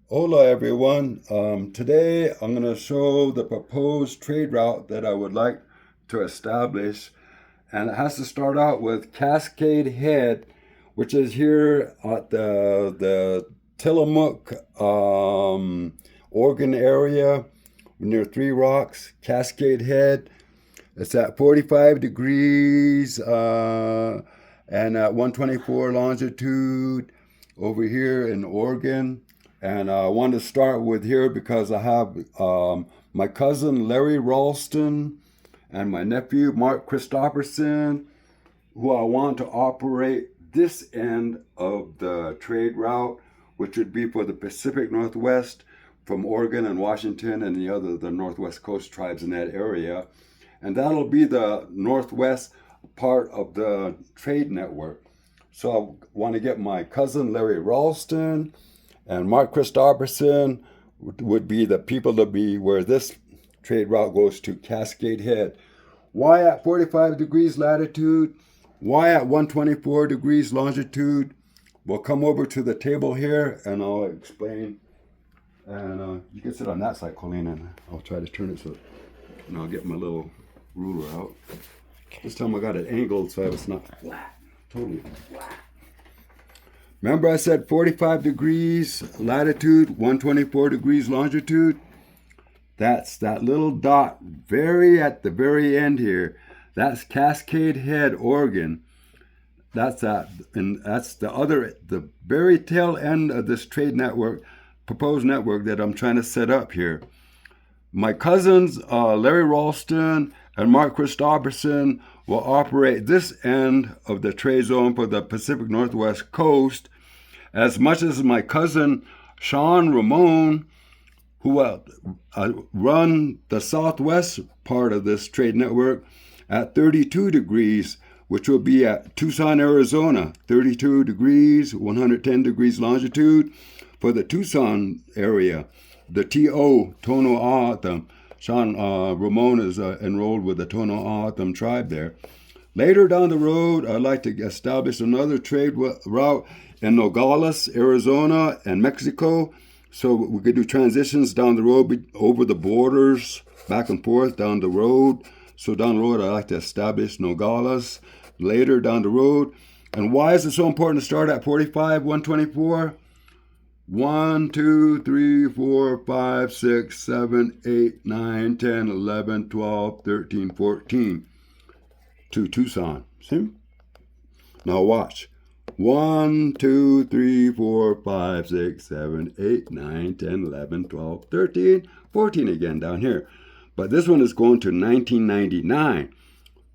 Hola everyone. Today I'm going to show the proposed trade route that I would like to establish, and it has to start out with Cascade Head, which is here at the Tillamook, Oregon area near Three Rocks. Cascade Head. It's at 45 degrees and at 124 longitude over here in Oregon. And I want to start with here because I have my cousin Larry Ralston and my nephew Mark Christopherson, who I want to operate this end of the trade route, which would be for the Pacific Northwest from Oregon and Washington and the Northwest Coast tribes in that area. And that'll be the Northwest part of the trade network. So I want to get my cousin Larry Ralston and Mark Christopherson would be the people to be where this trade route goes to Cascade Head. Why at 45 degrees latitude? Why at 124 degrees longitude? We'll come over to the table here and I'll explain. And you can sit on that side, Colleen, and I'll try to turn it so, and I'll get my little ruler out. This time I got it angled so it's not flat, totally flat. Remember I said 45 degrees latitude, 124 degrees longitude? That's that little dot at the very end here. That's Cascade Head, Oregon. That's that, and that's the very tail end of this trade network, proposed network that I'm trying to set up here. My cousins, Larry Ralston and Mark Christopherson, will operate this end of the trade zone for the Pacific Northwest coast, as much as my cousin Sean Ramon, who will run the southwest part of this trade network at 32 degrees, which will be at Tucson, Arizona, 32 degrees, 110 degrees longitude for the Tucson area, the Tono O'odham. Sean Ramon is enrolled with the Tono O'odham tribe there. Later down the road, I'd like to establish another trade route in Nogales, Arizona, and Mexico. So we could do transitions down the road, over the borders, back and forth down the road. So down the road, I'd like to establish Nogales later down the road. And why is it so important to start at 45, 124? 1, 2, 3, 4, 5, 6, 7, 8, 9, 10, 11, 12, 13, 14 to Tucson. See? Now watch. 1, 2, 3, 4, 5, 6, 7, 8, 9, 10, 11, 12, 13, 14 again down here. But this one is going to 1999.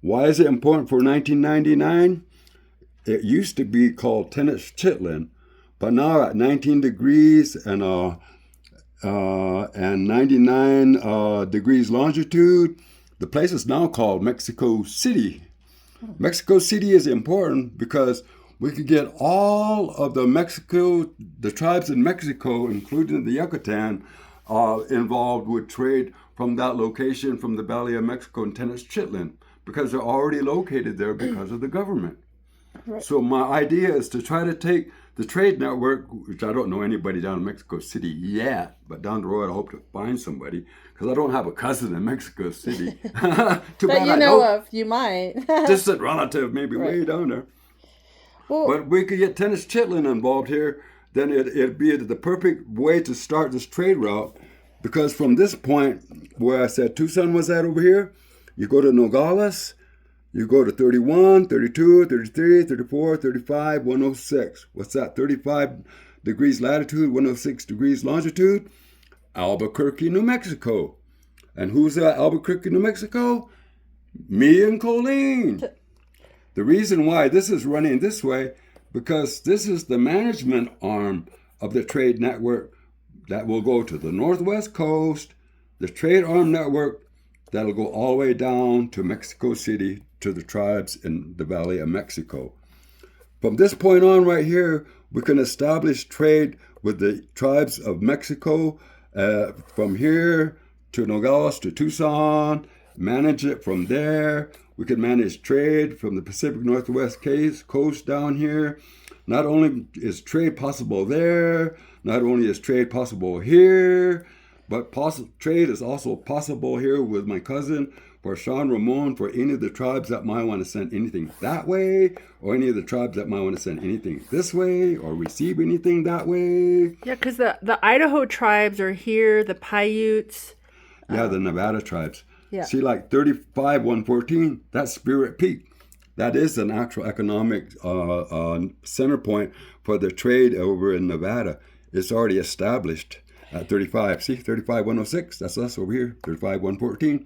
Why is it important for 1999? It used to be called Tenochtitlan, but now at 19 degrees and 99 degrees longitude, the place is now called Mexico City. Mexico City is important because we could get all of the tribes in Mexico, including the Yucatan, involved with trade from that location, from the Valley of Mexico and Tenochtitlan, because they're already located there because of the government. Right. So my idea is to try to take the trade network, which I don't know anybody down in Mexico City yet, but down the road I hope to find somebody, because I don't have a cousin in Mexico City. That you know of, you might. Distant relative, maybe right. Way down there. Well, but we could get Tenochtitlan involved here, then it'd be the perfect way to start this trade route, because from this point where I said Tucson was at over here, you go to Nogales, you go to 31, 32, 33, 34, 35, 106. What's that? 35 degrees latitude, 106 degrees longitude. Albuquerque, New Mexico. And who's at Albuquerque, New Mexico? Me and Colleen. The reason why this is running this way, because this is the management arm of the trade network that will go to the Northwest Coast, the trade arm network that'll go all the way down to Mexico City, to the tribes in the Valley of Mexico. From this point on right here, we can establish trade with the tribes of Mexico from here to Nogales to Tucson, manage it from there. We can manage trade from the Pacific Northwest coast down here. not only is trade possible there, not only is trade possible here, but trade is also possible here with my cousin, for Sean Ramon, for any of the tribes that might want to send anything that way, or any of the tribes that might want to send anything this way, or receive anything that way. Yeah, because the Idaho tribes are here, the Paiutes. Yeah, the Nevada tribes. Yeah. See, like 35-114, that's Spirit Peak. That is an actual economic center point for the trade over in Nevada. It's already established at 35. See, 35-106, that's us over here, 35-114.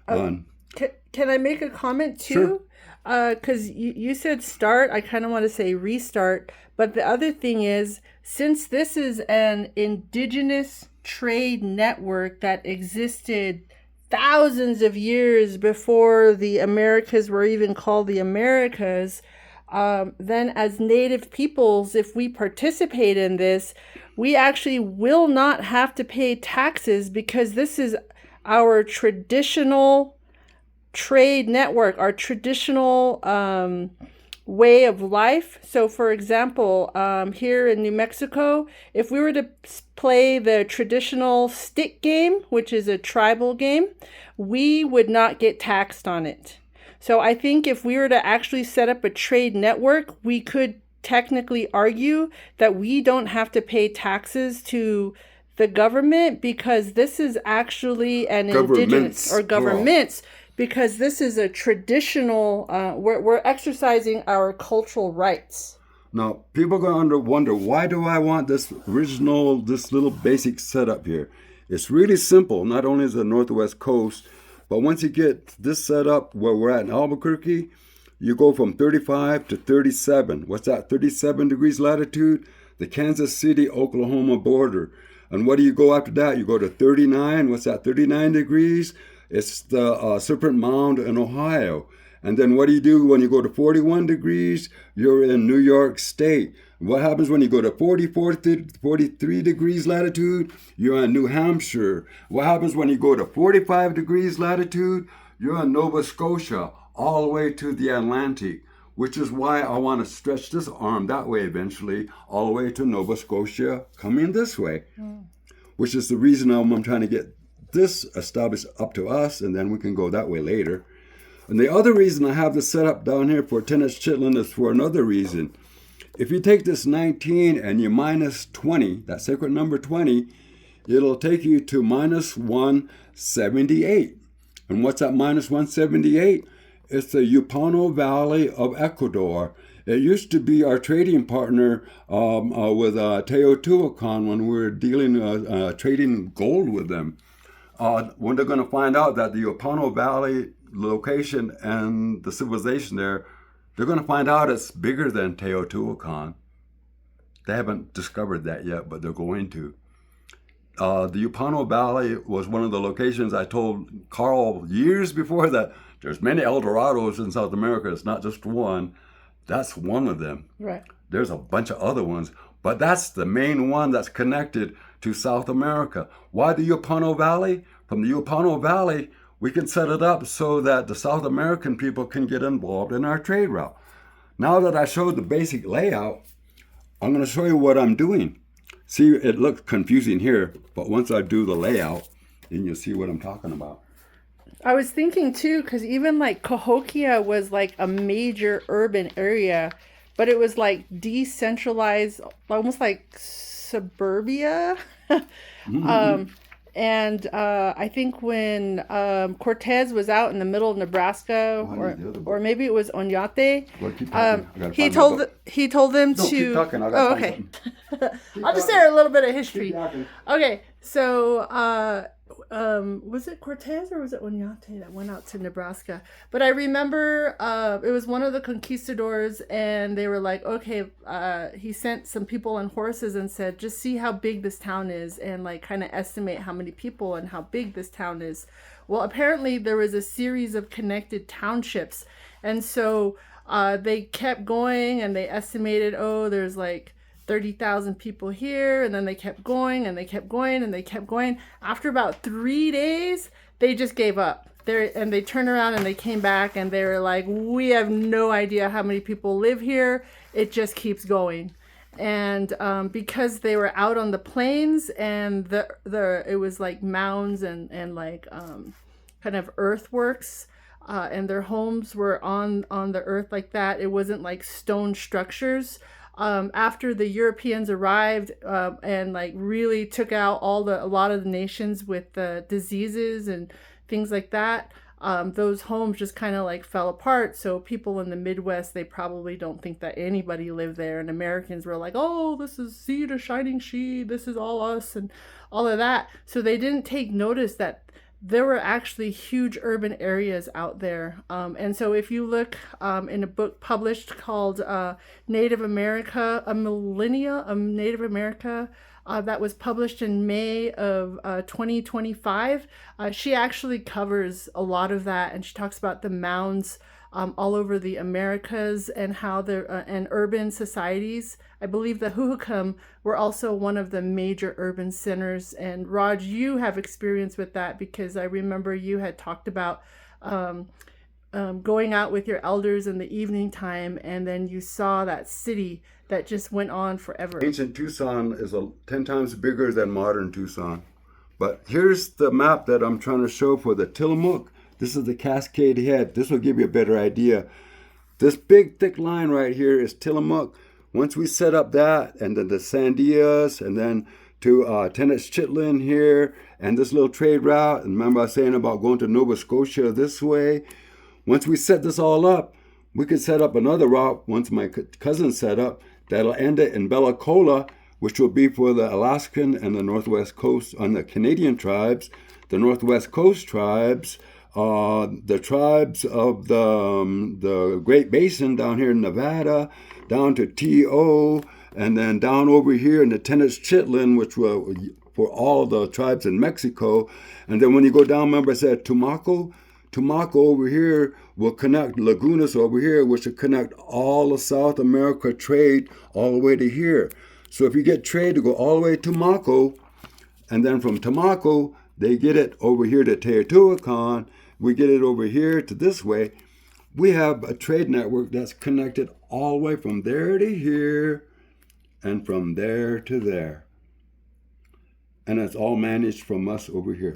Can I make a comment too? Sure. Because you said start, I kind of want to say restart. But the other thing is, since this is an indigenous trade network that existed thousands of years before the Americas were even called the Americas, then as Native peoples, if we participate in this, we actually will not have to pay taxes because this is our traditional trade network, our traditional way of life. So, for example, here in New Mexico, if we were to play the traditional stick game, which is a tribal game, we would not get taxed on it. So I think if we were to actually set up a trade network, we could technically argue that we don't have to pay taxes to the government because this is actually an indigenous or governments. Because this is a traditional, we're exercising our cultural rights. Now, people are going to wonder, why do I want this little basic setup here? It's really simple. Not only is it the Northwest Coast, but once you get this set up where we're at in Albuquerque, you go from 35 to 37. What's that? 37 degrees latitude, the Kansas City, Oklahoma border. And what do you go after that? You go to 39. What's that? 39 degrees. It's the Serpent Mound in Ohio. And then what do you do when you go to 41 degrees? You're in New York State. What happens when you go to 43 degrees latitude? You're in New Hampshire. What happens when you go to 45 degrees latitude? You're in Nova Scotia, all the way to the Atlantic, which is why I want to stretch this arm that way eventually, all the way to Nova Scotia, coming this way, which is the reason I'm trying to get this established up to us, and then we can go that way later. And the other reason I have this set up down here for Tenochtitlan is for another reason. If you take this 19 and you minus 20, that sacred number 20, it'll take you to minus 178. And what's that minus 178? It's the Ipuano Valley of Ecuador. It used to be our trading partner with Teotihuacan when we were trading gold with them. When they're going to find out that the Ipuano Valley location and the civilization there, they're going to find out it's bigger than Teotihuacan. They haven't discovered that yet, but they're going to. The Ipuano Valley was one of the locations I told Carl years before that there's many El Dorados in South America. It's not just one. That's one of them. Right. There's a bunch of other ones, but that's the main one that's connected to South America. Why the Ipuano Valley? From the Ipuano Valley, we can set it up so that the South American people can get involved in our trade route. Now that I showed the basic layout, I'm going to show you what I'm doing. See, it looks confusing here, but once I do the layout, then you'll see what I'm talking about. I was thinking too, because even like Cahokia was like a major urban area, but it was like decentralized, almost like suburbia. And I think when Cortez was out in the middle of Nebraska, or maybe it was Oñate, he told them to. Keep talking. Oh, okay. I'll just share a little bit of history. Okay, so was it Cortez or was it Oñate that went out to Nebraska? But I remember it was one of the conquistadors, and they were like, okay, he sent some people on horses and said, just see how big this town is and like kind of estimate how many people and how big this town is. Well, apparently there was a series of connected townships, and so they kept going and they estimated, oh, there's like 30,000 people here, and then they kept going and they kept going and they kept going. After about 3 days, they just gave up. they turned around and they came back and they were like, we have no idea how many people live here. It just keeps going. And because they were out on the plains and it was like mounds and like kind of earthworks, and their homes were on the earth like that. It wasn't like stone structures. After the Europeans arrived and like really took out a lot of the nations with the diseases and things like that, those homes just kind of like fell apart. So people in the Midwest, they probably don't think that anybody lived there. And Americans were like, oh, this is sea to shining sea. This is all us and all of that. So they didn't take notice that there were actually huge urban areas out there. And so if you look in a book published called Native America, A Millennia of Native America, that was published in May of 2025, she actually covers a lot of that. And she talks about the mounds all over the Americas and how and urban societies. I believe the Hohokam were also one of the major urban centers. And Raj, you have experience with that because I remember you had talked about going out with your elders in the evening time, and then you saw that city that just went on forever. Ancient Tucson is 10 times bigger than modern Tucson. But here's the map that I'm trying to show for the Tillamook. This is the Cascade Head. This will give you a better idea. This big thick line right here is Tillamook. Once we set up that, and then the Sandias, and then to Tenochtitlan here, and this little trade route, and remember I was saying about going to Nova Scotia this way. Once we set this all up, we could set up another route, once my cousin set up, that'll end it in Bella Cola, which will be for the Alaskan and the Northwest Coast, on the Canadian tribes, the Northwest Coast tribes, the tribes of the Great Basin down here in Nevada, down to T.O., and then down over here in the Tenochtitlan, which were for all the tribes in Mexico. And then when you go down, remember I said Tumaco over here will connect Lagunas over here, which will connect all of South America trade all the way to here. So if you get trade to go all the way to Tumaco, and then from Tumaco, they get it over here to Teotihuacan, we get it over here to this way. We have a trade network that's connected all the way from there to here and from there to there. And it's all managed from us over here.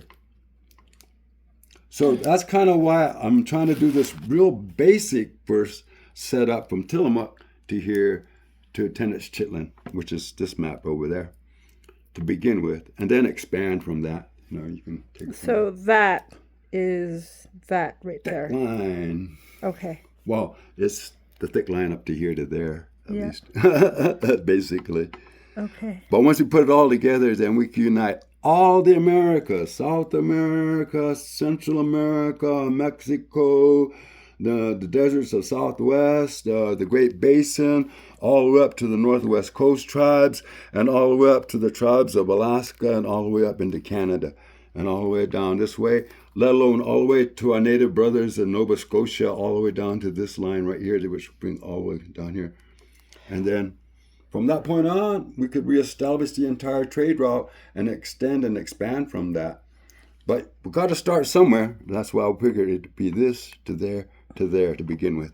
So that's kind of why I'm trying to do this real basic first setup from Tillamook to here to Tenochtitlan, which is this map over there, to begin with, and then expand from that. You can take it. So that is that right there. Thick line. Okay. Well, it's the thick line up to here to there, at least, basically. Okay. But once we put it all together, then we can unite all the Americas, South America, Central America, Mexico, the deserts of Southwest, the Great Basin, all the way up to the Northwest Coast tribes, and all the way up to the tribes of Alaska, and all the way up into Canada, and all the way down this way, let alone all the way to our native brothers in Nova Scotia, all the way down to this line right here, which bring all the way down here. And then from that point on, we could reestablish the entire trade route and extend and expand from that. But we've got to start somewhere. That's why I figured it'd be this to there to begin with.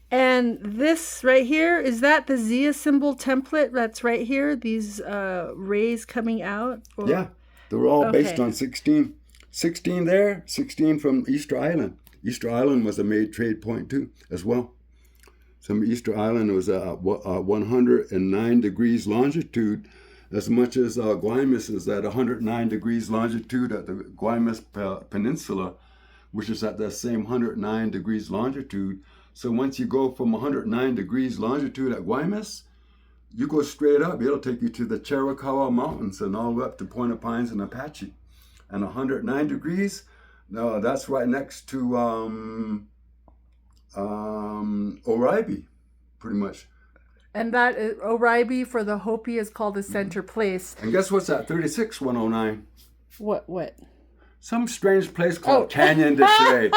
And this right here, is that the Zia symbol template that's right here? These rays coming out? Or? Yeah, they were all based on 16. 16 there, 16 from Easter Island. Easter Island was a made trade point too, as well. So Easter Island was 109 degrees longitude, as much as Guaymas is at 109 degrees longitude at the Guaymas Peninsula, which is at that same 109 degrees longitude. So once you go from 109 degrees longitude at Guaymas, you go straight up, it'll take you to the Chiricahua Mountains and all the way up to Point of Pines and Apache. And 109 degrees, that's right next to Oribe, pretty much. And that Oribe for the Hopi is called the center place. And guess what's at 36,109? What? Some strange place called Canyon de Chelly.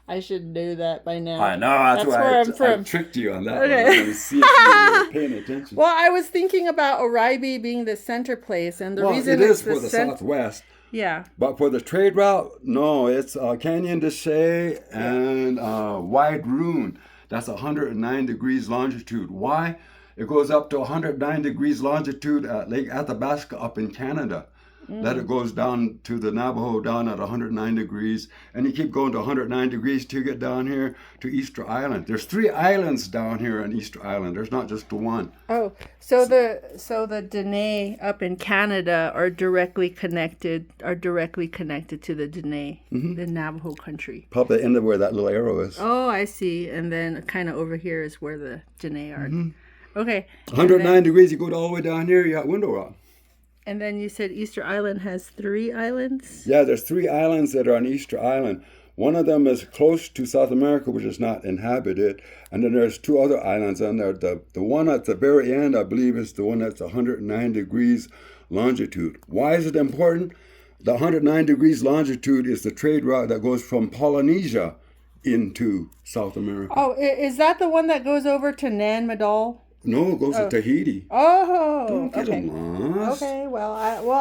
I should know that by now. I know, that's why where I'm from. I tricked you on that Okay. one. Let me see if you were paying attention. Well, I was thinking about Oribe being the center place, and the reason it is it's for the Southwest, Yeah. But for the trade route, no, it's Canyon de Chelly and Wide Rune. That's 109 degrees longitude. Why? It goes up to 109 degrees longitude at Lake Athabasca up in Canada. Then it goes down to the Navajo down at 109 degrees, and you keep going to 109 degrees till you get down here to Easter Island. There's 3 islands down here on Easter Island. There's not just the one. Oh, so the Dene up in Canada are directly connected to the Dene, the Navajo country. Probably the end of where that little arrow is. Oh, I see. And then kind of over here is where the Dene are. Okay. 109 degrees, you go all the way down here, you got Window Rock. And then you said Easter Island has 3 islands? Yeah, there's 3 islands that are on Easter Island. One of them is close to South America, which is not inhabited. And then there's 2 other islands on there. The one at the very end, I believe, is the one that's 109 degrees longitude. Why is it important? The 109 degrees longitude is the trade route that goes from Polynesia into South America. Oh, is that the one that goes over to Nan Madol? No, it goes to Tahiti. Oh, Don't get them lost. Okay, well,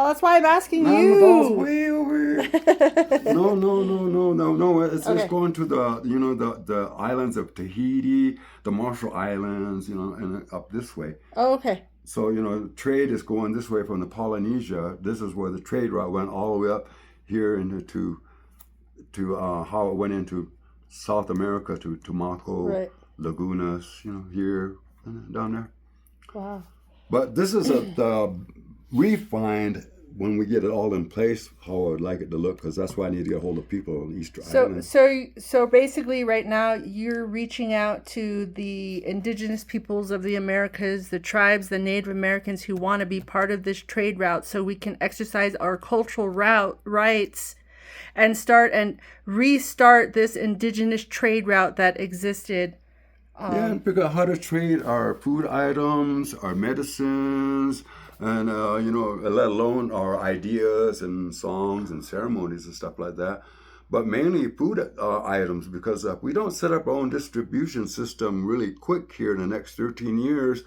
that's why I'm asking Nan you. Madol's way over here. No. It's just going to the islands of Tahiti, the Marshall Islands, and up this way. Oh, okay. So, trade is going this way from the Polynesia. This is where the trade route went all the way up here into how it went into South America to Tumaco, right. Lagunas, here and down there. Wow. But this is we find when we get it all in place how I would like it to look, because that's why I need to get a hold of people on Easter Island. So basically right now you're reaching out to the indigenous peoples of the Americas, the tribes, the Native Americans who want to be part of this trade route so we can exercise our cultural rights and restart this indigenous trade route that existed. And figure out how to trade our food items, our medicines, and let alone our ideas and songs and ceremonies and stuff like that. But mainly food items, because if we don't set up our own distribution system really quick here in the next 13 years,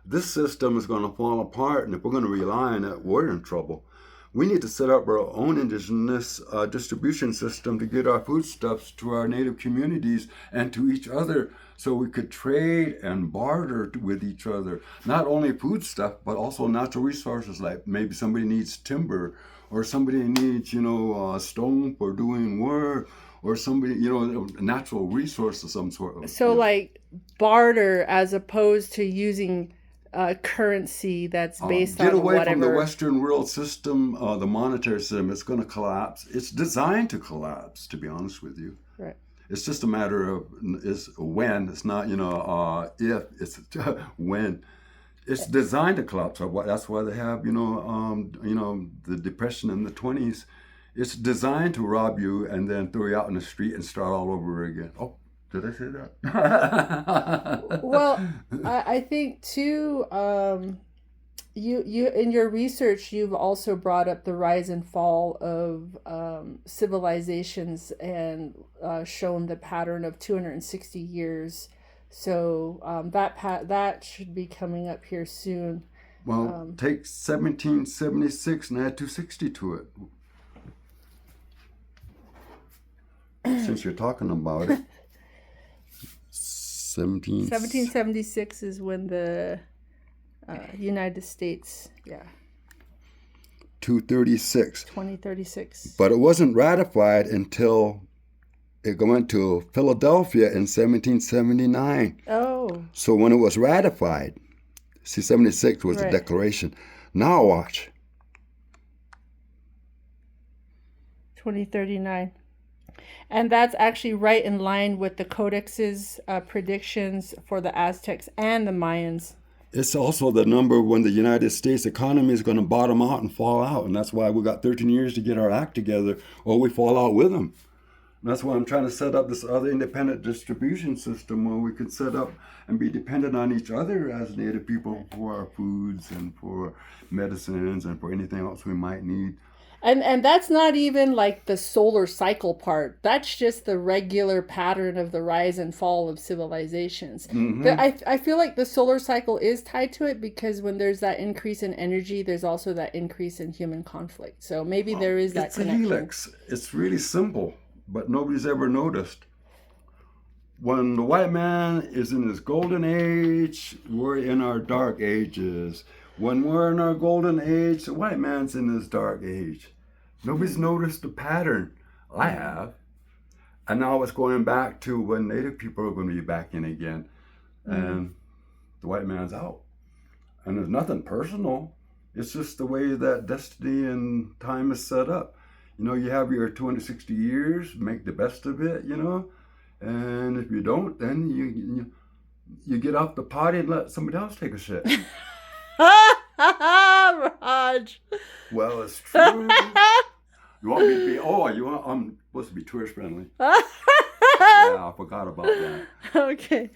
this system is going to fall apart. And if we're going to rely on it, we're in trouble. We need to set up our own indigenous distribution system to get our foodstuffs to our native communities and to each other, so we could trade and barter with each other. Not only food stuff, but also natural resources, like maybe somebody needs timber, or somebody needs, stone for doing work, or somebody, natural resource of some sort. So like barter as opposed to using currency that's based on whatever. Get away from the Western world system, the monetary system. It's going to collapse. It's designed to collapse, to be honest with you. Right. It's just a matter of when. It's not if. It's when. It's designed to collapse. That's why they have the Depression in the 20s. It's designed to rob you and then throw you out in the street and start all over again. Oh. Did I say that? Well, I think too, you in your research, you've also brought up the rise and fall of civilizations and shown the pattern of 260 years. So that should be coming up here soon. Well, take 1776 and add 260 to it. Since you're talking about it. 1776 is when the United States, 236. 2036. But it wasn't ratified until it went to Philadelphia in 1779. Oh. So when it was ratified, 76 was the declaration. Now watch. 2039. And that's actually right in line with the Codex's predictions for the Aztecs and the Mayans. It's also the number when the United States economy is going to bottom out and fall out. And that's why we got 13 years to get our act together, or we fall out with them. And that's why I'm trying to set up this other independent distribution system where we can set up and be dependent on each other as Native people for our foods and for medicines and for anything else we might need. And that's not even like the solar cycle part. That's just the regular pattern of the rise and fall of civilizations. Mm-hmm. I feel like the solar cycle is tied to it because when there's that increase in energy, there's also that increase in human conflict. So maybe there is that It's a connection. helix. It's really simple, but nobody's ever noticed. When the white man is in his golden age, we're in our dark ages. When we're in our golden age, the white man's in his dark age. Nobody's noticed the pattern. I have. And now it's going back to when Native people are going to be back in again. And the white man's out. And there's nothing personal. It's just the way that destiny and time is set up. You know, you have your 260 years, make the best of it, you know. And if you don't, then you get off the potty and let somebody else take a shit. Raj. Well, it's true. You want me to be? I'm supposed to be tourist friendly. Yeah, I forgot about that. Okay.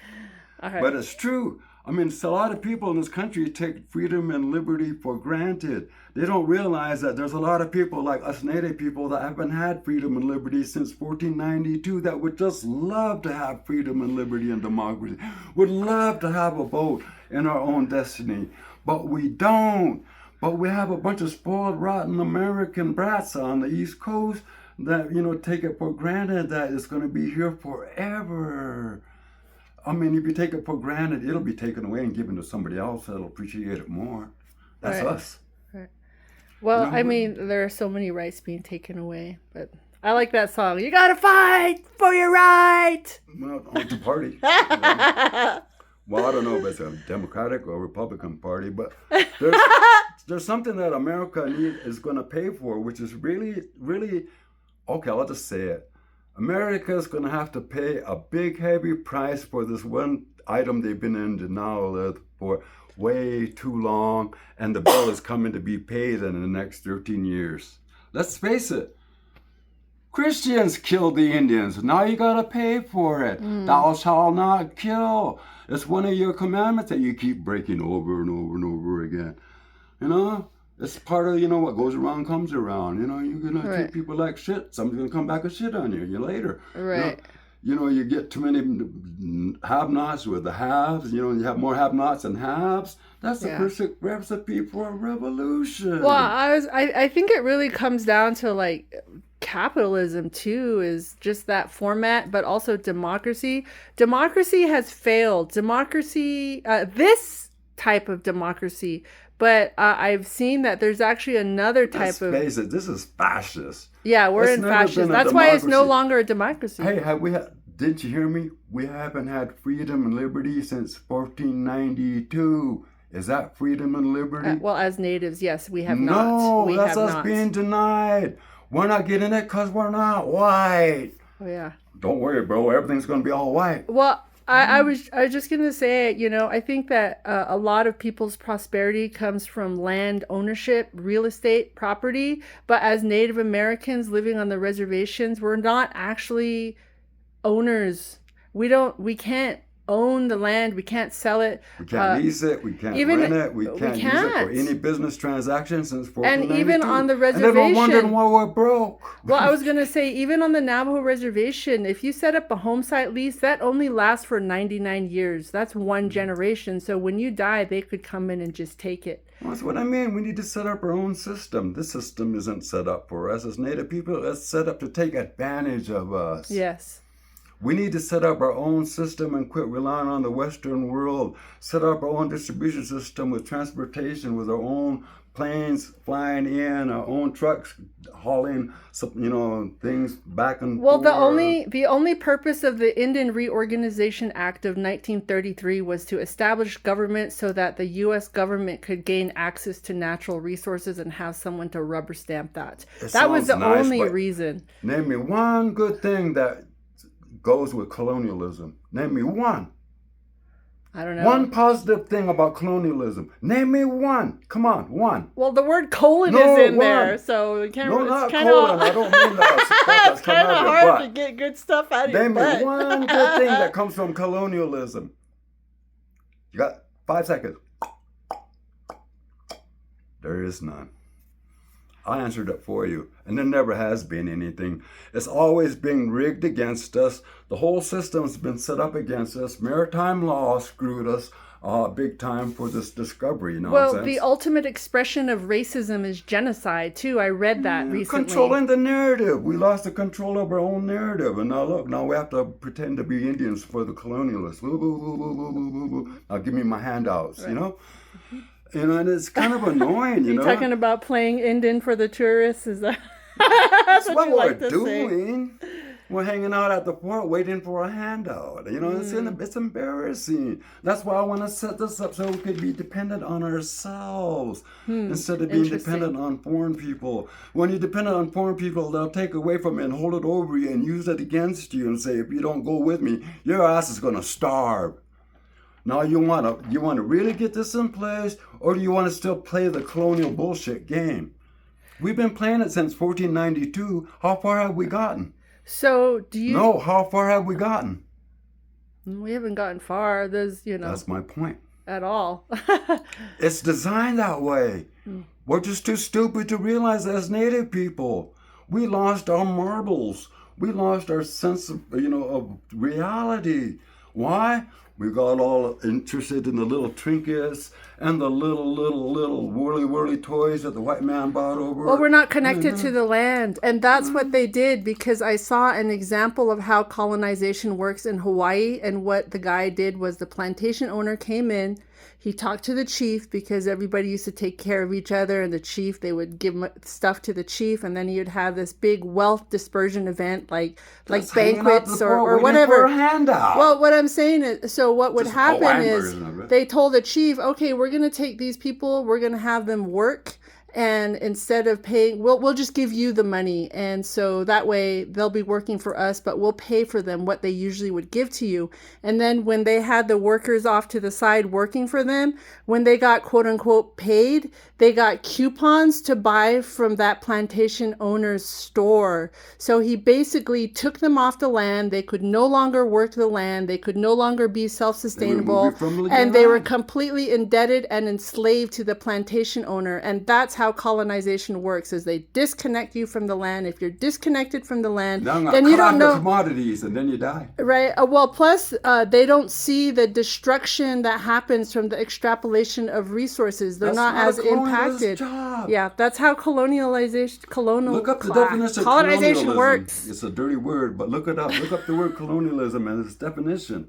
All right. But it's true. I mean, it's a lot of people in this country take freedom and liberty for granted. They don't realize that there's a lot of people like us Native people that haven't had freedom and liberty since 1492 that would just love to have freedom and liberty and democracy, would love to have a vote in our own destiny. But we don't. But we have a bunch of spoiled, rotten American brats on the East Coast that, you know, take it for granted that it's going to be here forever. I mean, if you take it for granted, it'll be taken away and given to somebody else that'll appreciate it more. That's Right. us. Right. Well, You know, I mean, there are so many rights being taken away, but I like that song. You gotta fight for your right. Well, on the party. You know. Well, I don't know if it's a Democratic or Republican party, but there's something that America is going to pay for, which is really, really, okay, I'll just say it. America is going to have to pay a big, heavy price for this one item they've been in denial of for way too long, and the bill is coming to be paid in the next 13 years. Let's face it. Christians killed the Indians. Now you got to pay for it. Thou shalt not kill. It's one of your commandments that you keep breaking over and over and over again. You know? It's part of, you know, what goes around comes around. You know, you're going to treat people like shit. Somebody's going to come back and shit on you later. Right. You know, you get too many have-nots with the haves. You know, you have more have-nots than haves. That's the perfect recipe for a revolution. Well, I think it really comes down to like capitalism too, is just that format, but also democracy. Democracy has failed. Democracy, this type of democracy. But I've seen that there's actually another type of. Let's face it, this is fascist. Yeah, we're in fascist. That's why it's no longer a democracy. Hey, didn't you hear me? We haven't had freedom and liberty since 1492. Is that freedom and liberty? Well, as natives, yes, we have not. No, that's us being denied. We're not getting it because we're not white. Oh, yeah. Don't worry, bro. Everything's going to be all white. Well, I was just going to say, you know, I think that a lot of people's prosperity comes from land ownership, real estate, property. But as Native Americans living on the reservations, we're not actually owners. We can't own the land. We can't sell it. We can't lease it. We can't rent it. We can't use it for any business transaction since 1492. And even on the reservation. And everyone wondering why we're broke. Well, I was going to say, even on the Navajo reservation, if you set up a home site lease, that only lasts for 99 years. That's one generation. So when you die, they could come in and just take it. Well, that's what I mean. We need to set up our own system. This system isn't set up for us as Native people. It's set up to take advantage of us. Yes. We need to set up our own system and quit relying on the Western world. Set up our own distribution system with transportation, with our own planes flying in, our own trucks hauling, you know, things back and forth. Well, the only purpose of the Indian Reorganization Act of 1933 was to establish government so that the U.S. government could gain access to natural resources and have someone to rubber stamp that. That was the only reason. Name me one good thing that goes with colonialism. Name me one. I don't know. One positive thing about colonialism. Name me one. Come on, one. Well, the word colon is in there, so you can't. No, not colon. I don't mean that. It's kind of hard to get good stuff out of your butt. Name me one good thing that comes from colonialism. You got 5 seconds. There is none. I answered it for you. And there never has been anything. It's always been rigged against us. The whole system's been set up against us. Maritime law screwed us big time for this discovery nonsense. Well, the ultimate expression of racism is genocide, too. I read that recently. Controlling the narrative. We lost the control of our own narrative. And now look, now we have to pretend to be Indians for the colonialists. Now give me my handouts, you know? And it's kind of annoying, you know? You're talking about playing Indian for the tourists? Is that That's what you we're like to doing. We're hanging out at the port waiting for a handout. You know, it's embarrassing. That's why I want to set this up so we could be dependent on ourselves instead of being dependent on foreign people. When you're dependent on foreign people, they'll take away from it and hold it over you and use it against you and say, if you don't go with me, your ass is going to starve. Now you want to really get this in place, or do you want to still play the colonial bullshit game? We've been playing it since 1492. How far have we gotten? So do you? No, how far have we gotten? We haven't gotten far. There's, That's my point. At all. It's designed that way. We're just too stupid to realize as Native people. We lost our marbles. We lost our sense of reality. Why? We got all interested in the little trinkets and the little whirly toys that the white man brought over. Well, we're not connected to the land. And that's what they did, because I saw an example of how colonization works in Hawaii. And what the guy did was the plantation owner came in. He talked to the chief, because everybody used to take care of each other, and the chief, they would give stuff to the chief, and then he would have this big wealth dispersion event, like banquets or whatever. For a handout. Well, what I'm saying is, so what would Just happen is version of it. they told the chief, okay, we're going to take these people, we're going to have them work, and instead of paying, we'll just give you the money. And so that way they'll be working for us, but we'll pay for them what they usually would give to you. And then when they had the workers off to the side working for them, when they got quote unquote paid, they got coupons to buy from that plantation owner's store. So he basically took them off the land. They could no longer work the land. They could no longer be self-sustainable. And they were completely indebted and enslaved to the plantation owner. And that's how colonization works, is they disconnect you from the land. If you're disconnected from the land, then you don't know commodities, and then you die. Right. Well, plus they don't see the destruction that happens from the extrapolation of resources. They're not as impacted. Job. Yeah, that's how colonization Look up the definition of colonization colonialism. Works. It's a dirty word, but look it up. Look up the word colonialism and its definition.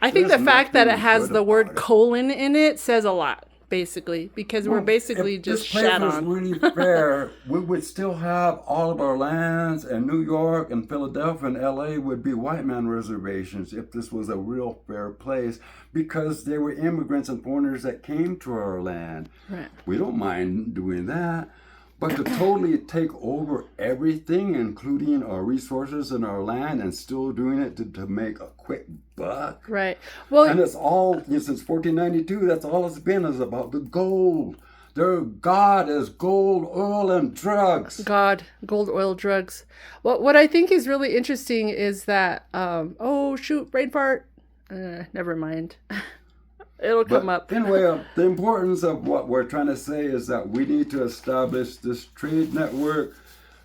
I think the fact that it has the word it. colon in it says a lot. Basically, because we're basically just shat on. If this place was really fair, we would still have all of our lands, and New York and Philadelphia and LA would be white man reservations if this was a real fair place, because they were immigrants and foreigners that came to our land. Right. We don't mind doing that. But to totally take over everything, including our resources and our land, and still doing it to make a quick buck. Right. Well, and it's all, since 1492, that's all it's been, is about the gold. Their God is gold, oil, and drugs. God, gold, oil, drugs. Well, what I think is really interesting is that, oh, shoot, brain fart. Never mind. It'll come up. Anyway, the importance of what we're trying to say is that we need to establish this trade network,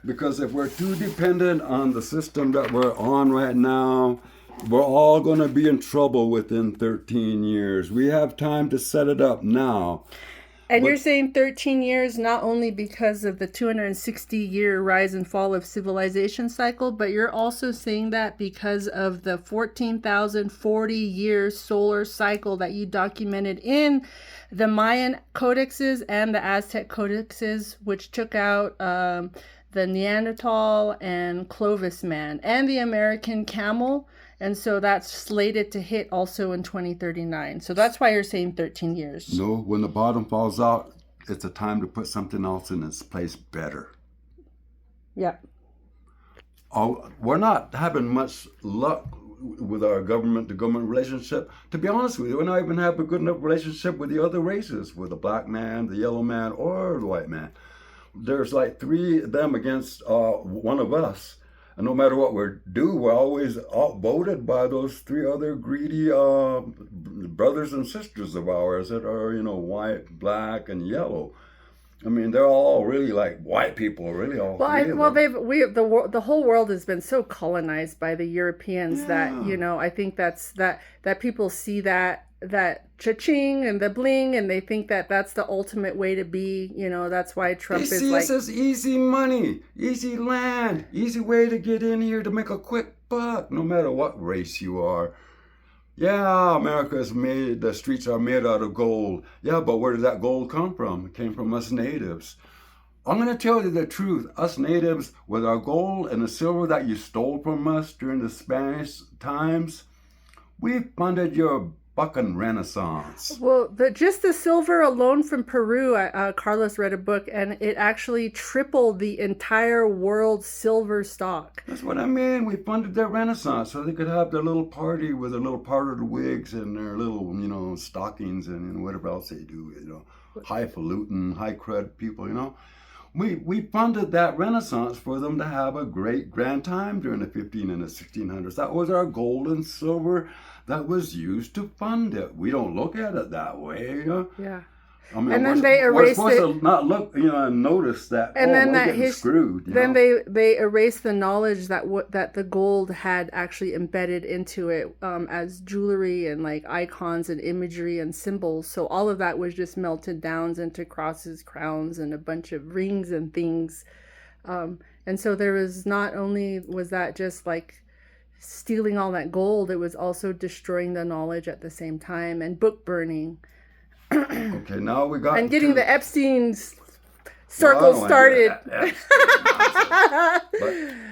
because if we're too dependent on the system that we're on right now, we're all going to be in trouble within 13 years. We have time to set it up now. And you're saying 13 years, not only because of the 260-year rise and fall of civilization cycle, but you're also saying that because of the 14,040-year solar cycle that you documented in the Mayan codexes and the Aztec codexes, which took out the Neanderthal and Clovis man and the American camel. And so that's slated to hit also in 2039. So that's why you're saying 13 years. No, when the bottom falls out, it's a time to put something else in its place better. Yeah. Oh, we're not having much luck with our government-to-government relationship. To be honest with you, we're not even having a good enough relationship with the other races, with the black man, the yellow man, or the white man. There's like three of them against one of us. And no matter what we do, we're always outvoted by those three other greedy brothers and sisters of ours that are, white, black, and yellow. I mean, they're all really like white people, really all Well, three of them. the whole world has been so colonized by the Europeans that Yeah. I think that people see that cha-ching and the bling, and they think that that's the ultimate way to be. That's why Trump They is see like, us as easy money, easy land, easy way to get in here to make a quick buck, no matter what race you are. Yeah, the streets are made out of gold. Yeah, but where did that gold come from? It came from us natives. I'm going to tell you the truth. Us natives, with our gold and the silver that you stole from us during the Spanish times, we funded your fucking renaissance. well, just the silver alone from Peru. Carlos read a book, and it actually tripled the entire world's silver stock. That's what I mean. We funded their renaissance so they could have their little party with their little powdered wigs and their little, stockings and whatever else they do, highfalutin, high crud people, We funded that renaissance for them to have a great grand time during the 15 and the 1600s. That was our gold and silver that was used to fund it. We don't look at it that way. Yeah. I mean, And then they erased we're supposed to not look, and notice that. And then we're getting screwed. Then they erased the knowledge that the gold had actually embedded into it as jewelry and like icons and imagery and symbols. So all of that was just melted down into crosses, crowns, and a bunch of rings and things. And so there was not only was that just like stealing all that gold, it was also destroying the knowledge at the same time, and book burning. Okay, now we got and getting the Epstein's circle started.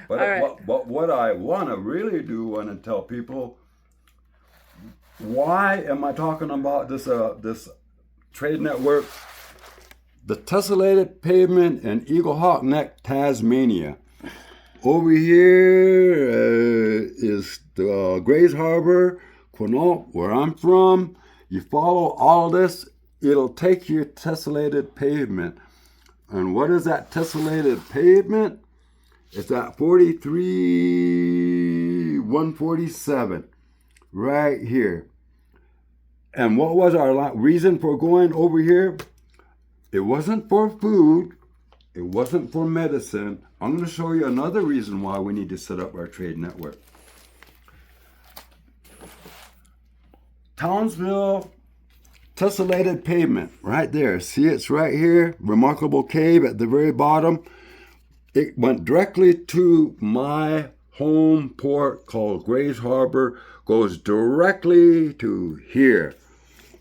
But what I want to really want to tell people, why am I talking about this trade network? The tessellated pavement in Eagle Hawk Neck, Tasmania. Over here is the Grays Harbor, Quinault, where I'm from. You follow all this, it'll take you tessellated pavement. And what is that tessellated pavement? It's at 147, right here. And what was our reason for going over here? It wasn't for food. It wasn't for medicine. I'm going to show you another reason why we need to set up our trade network. Townsville, tessellated pavement, right there. See, it's right here. Remarkable cave at the very bottom. It went directly to my home port called Grays Harbor. Goes directly to here.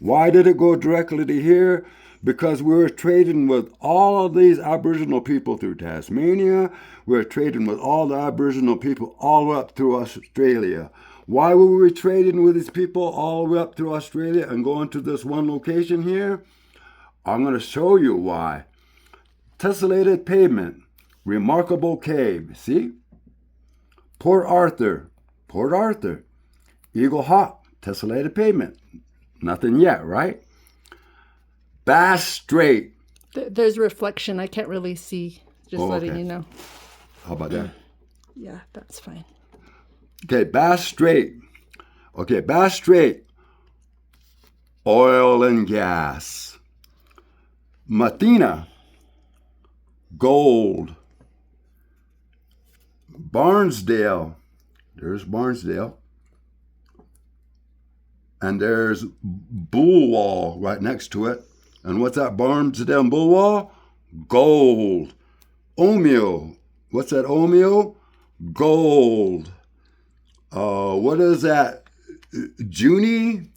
Why did it go directly to here? Because we were trading with all of these Aboriginal people through Tasmania. We were trading with all the Aboriginal people all the way up through Australia. Why were we trading with these people all the way up to Australia and going to this one location here? I'm going to show you why. Tessellated pavement, remarkable cave. See? Port Arthur, Eagle Hawk, tessellated pavement. Nothing yet, right? Bass Strait. There's reflection. I can't really see. Just letting you know. How about that? Yeah, that's fine. Okay, Bass Strait. Oil and gas. Matina. Gold. Barnsdale. There's Barnsdale. And there's Bullwall right next to it. And what's that Barnsdale and Bullwall? Gold. Omeo. What's that Omeo? Gold. What is that? Junie?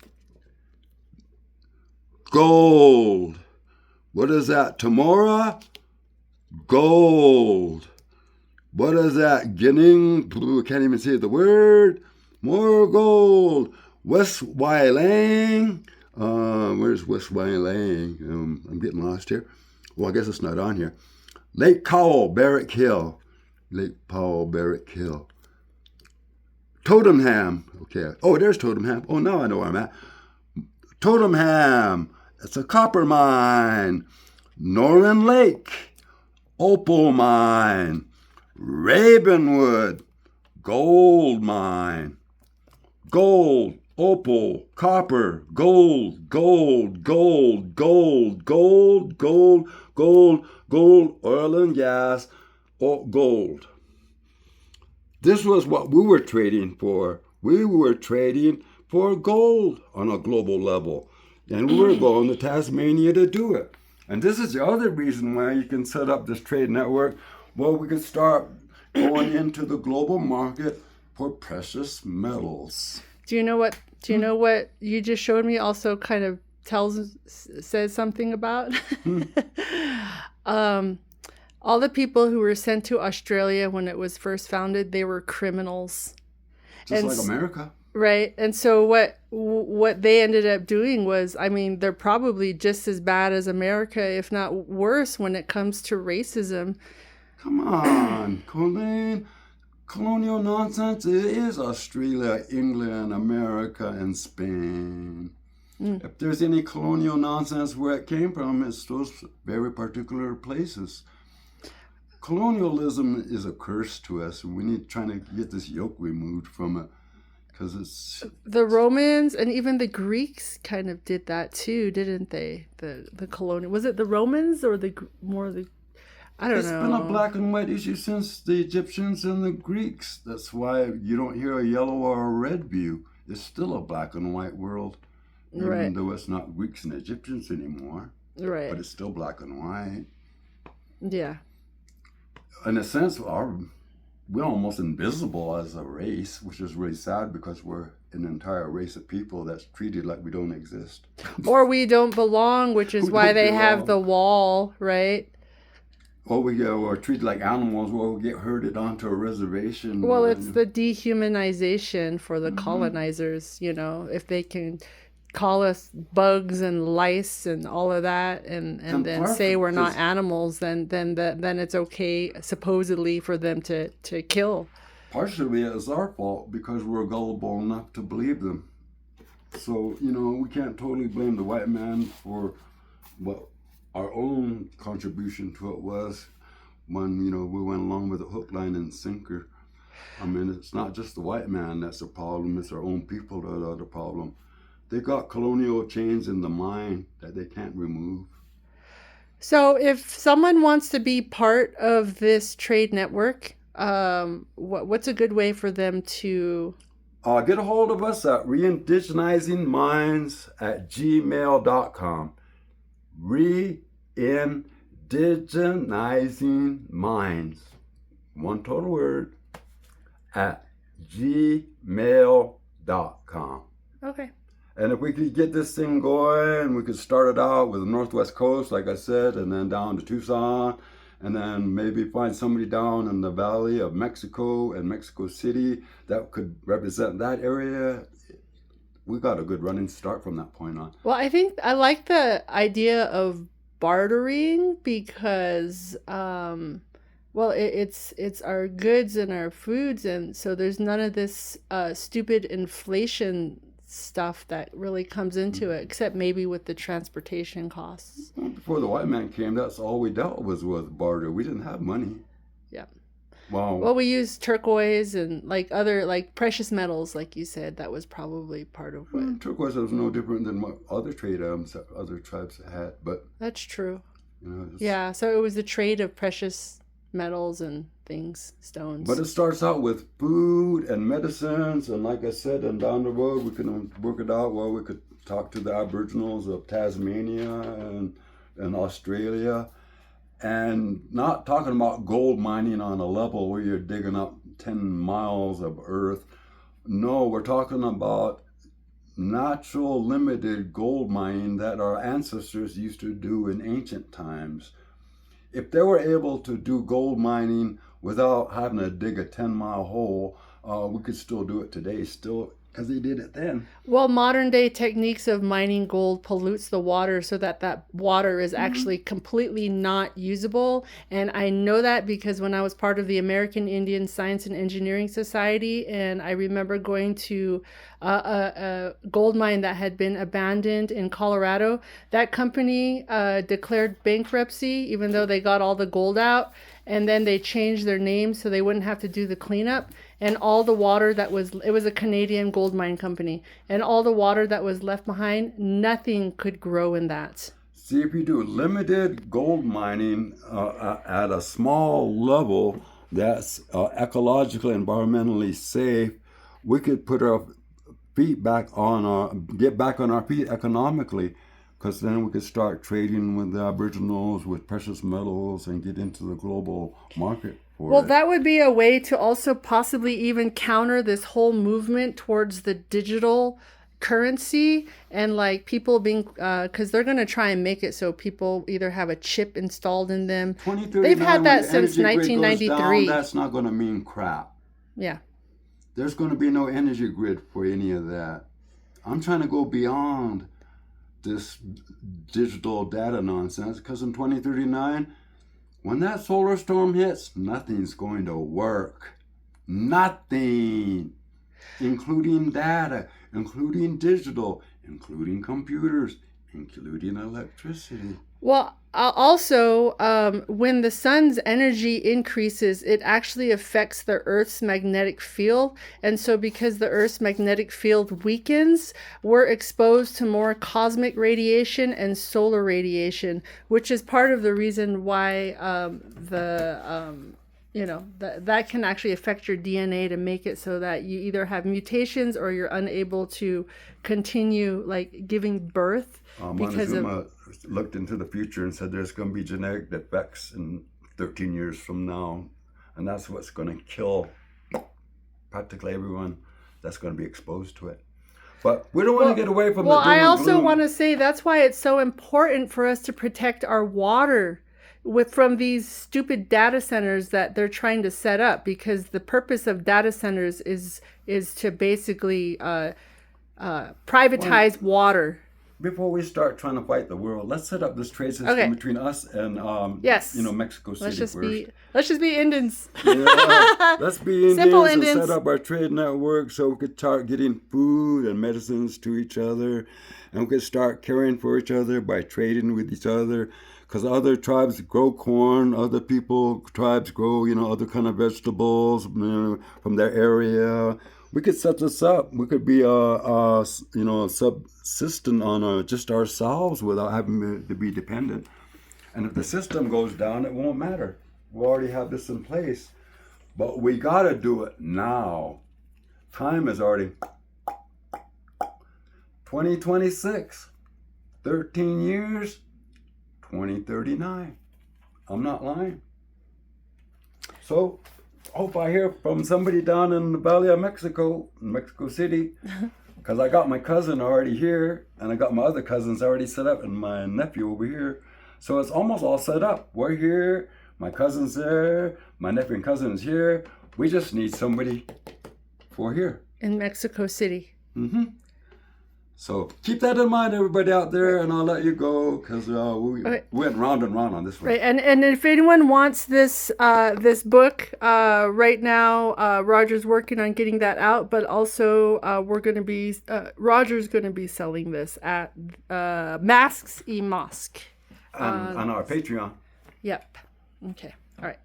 Gold. What is that? Tamora? Gold. What is that? Ginning? Can't even say the word. More gold. West Wylang. Where's West Wylang? I'm getting lost here. Well, I guess it's not on here. Lake Powell, Barrack Hill. Totemham. Okay. Oh, there's Totemham. Oh, now I know where I'm at. Totemham. It's a copper mine. Norland Lake. Opal mine. Ravenwood. Gold mine. Gold. opal, copper, gold, gold, gold, gold, gold, gold, gold, gold, oil and gas, gold. This was what we were trading for. We were trading for gold on a global level. And we were going to Tasmania to do it. And this is the other reason why you can set up this trade network. Well, we could start going into the global market for precious metals. Do you know what you just showed me also kind of says something about? All the people who were sent to Australia when it was first founded, they were criminals. Just like America. Right. And so what they ended up doing was, I mean, they're probably just as bad as America, if not worse, when it comes to racism. Come on, Colleen. Colonial nonsense, it is Australia, England, America, and Spain. If there's any colonial nonsense where it came from, it's those very particular places. Colonialism is a curse to us, and we need trying to get this yoke removed from it, because it's... The Romans and even the Greeks kind of did that too, didn't they? The colonial... Was it the Romans or more the... I don't know. It's been a black and white issue since the Egyptians and the Greeks. That's why you don't hear a yellow or a red view. It's still a black and white world, even though it's not Greeks and Egyptians anymore. Right. But it's still black and white. Yeah. In a sense, we're almost invisible as a race, which is really sad because we're an entire race of people that's treated like we don't exist. Or we don't belong, which is why they have the wall, right? Or we are treated like animals, or we get herded onto a reservation. Well, it's the dehumanization for the colonizers, if they can call us bugs and lice and all of that, and then say we're not animals, then it's okay, supposedly, for them to kill. Partially it's our fault because we're gullible enough to believe them. So, we can't totally blame the white man for what our own contribution to it was when, we went along with a hook, line, and sinker. I mean, it's not just the white man that's the problem, it's our own people that are the problem. They got colonial chains in the mind that they can't remove. So if someone wants to be part of this trade network, what's a good way for them to... Get a hold of us at reindigenizingminds@gmail.com. Reindigenizing minds, one total word, at gmail.com. Okay. And if we could get this thing going, we could start it out with the Northwest Coast, like I said, and then down to Tucson, and then maybe find somebody down in the Valley of Mexico and Mexico City that could represent that area. We got a good running start from that point on. Well, I think I like the idea of bartering because, it's our goods and our foods, and so there's none of this stupid inflation stuff that really comes into it, except maybe with the transportation costs. Before the white man came, that's all we dealt with barter. We didn't have money. Yeah. Wow. Well, we used turquoise and other precious metals, like you said. That was probably part of what. Turquoise was no different than what other trade items that other tribes had, but that's true. Yeah. So it was the trade of precious metals and things, stones. But it starts out with food and medicines, and like I said, and down the road we can work it out where we could talk to the Aboriginals of Tasmania and Australia. And not talking about gold mining on a level where you're digging up 10 miles of earth. No, we're talking about natural limited gold mining that our ancestors used to do in ancient times. If they were able to do gold mining without having to dig a 10-mile hole, we could still do it today, because they did it then. Well, modern day techniques of mining gold pollutes the water so that water is actually completely not usable. And I know that because when I was part of the American Indian Science and Engineering Society, and I remember going to a gold mine that had been abandoned in Colorado, that company declared bankruptcy even though they got all the gold out. and then they changed their name so they wouldn't have to do the cleanup. And all the water it was a Canadian gold mine company, and all the water that was left behind, nothing could grow in that. See, if you do limited gold mining at a small level that's ecologically, environmentally safe, we could put our feet back on get back on our feet economically, because then we could start trading with the Aboriginals with precious metals and get into the global market for Well, it. that would be a way to also possibly even counter this whole movement towards the digital currency, and like people being because they're going to try and make it so people either have a chip installed in them. 2039, They've had that when the since energy grid goes 1993. down, that's not going to mean crap. Yeah. There's going to be no energy grid for any of that. I'm trying to go beyond this digital data nonsense, because in 2039, when that solar storm hits, nothing's going to work. Nothing. Including data, including digital, including computers, including electricity. Well, also, when the sun's energy increases, it actually affects the Earth's magnetic field. And so because the Earth's magnetic field weakens, we're exposed to more cosmic radiation and solar radiation, which is part of the reason why that can actually affect your DNA to make it so that you either have mutations or you're unable to continue like giving birth. Montezuma looked into the future and said there's going to be genetic defects in 13 years from now, and that's what's going to kill practically everyone that's going to be exposed to it. But we don't want to get away from the doom I and also gloom. want to say that's why it's so important for us to protect our water from these stupid data centers that they're trying to set up, because the purpose of data centers is to basically privatize water. Before we start trying to fight the world, let's set up this trade system between us and Mexico City Let's just be Indians. Yeah, let's be Indians Simple and Indians. set up our trade network so we could start getting food and medicines to each other, and we could start caring for each other by trading with each other. Because other tribes grow corn, other tribes grow, other kind of vegetables from their area. We could set this up. We could be subsistent on just ourselves without having to be dependent. And if the system goes down, it won't matter. We already have this in place. But we got to do it now. Time is already 2026. 13 years. 2039. I'm not lying. So, hope I hear from somebody down in the Valley of Mexico, Mexico City, because I got my cousin already here, and I got my other cousins already set up, and my nephew over here. So it's almost all set up. We're here, my cousin's there, my nephew and cousin's here. We just need somebody for here. In Mexico City. Mm-hmm. So keep that in mind, everybody out there, and I'll let you go because we went round and round on this one. Right, and if anyone wants this book, right now Roger's working on getting that out, but also Roger's going to be selling this at Masks E Mosque on our Patreon. Yep. Okay. All right.